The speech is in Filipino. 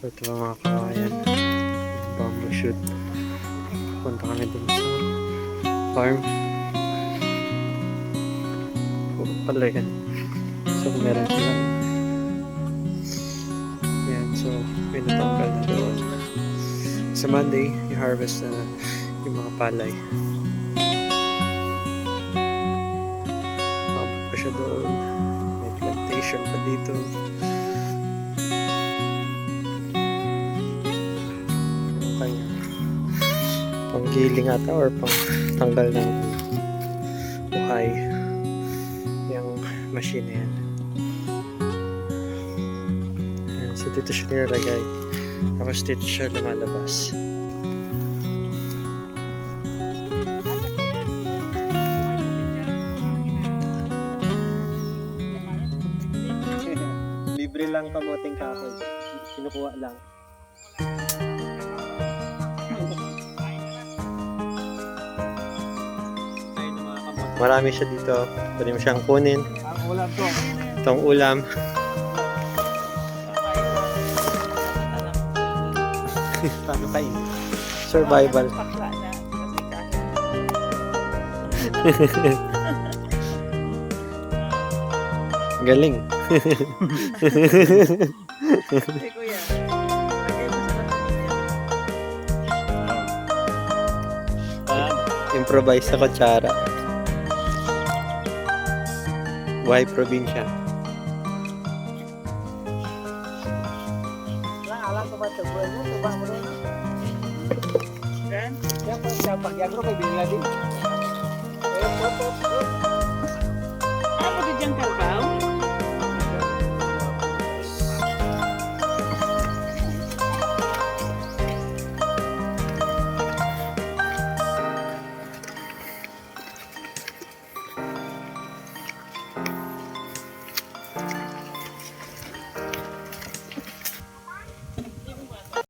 Ito mga kawayan, bamboo shoot. Punta kami dun sa farm. Puro pala yan. So meron silang yan, so pinatanggal na doon. Sa Monday, i-harvest na yung mga palay. Pabot pa siya doon. May plantation pa dito. Panggiling ata or pang tanggal ng buhay yung machine na yan. Ayan, so dito siya nilagay, tapos dito siya lumalabas. Libre lang kamoting kahoy, kinukuha lang. Marami siya dito. Pwede mo siyang kunin. Ang ulam to. Itong ulam. Paano kain? Survival. Galing. Improvise sa kutsara. Buhay probinsya. Alam ko ba ito? Subak mo rin. Yan? Yan pa siya. Pag-yagro kay Bin Laden.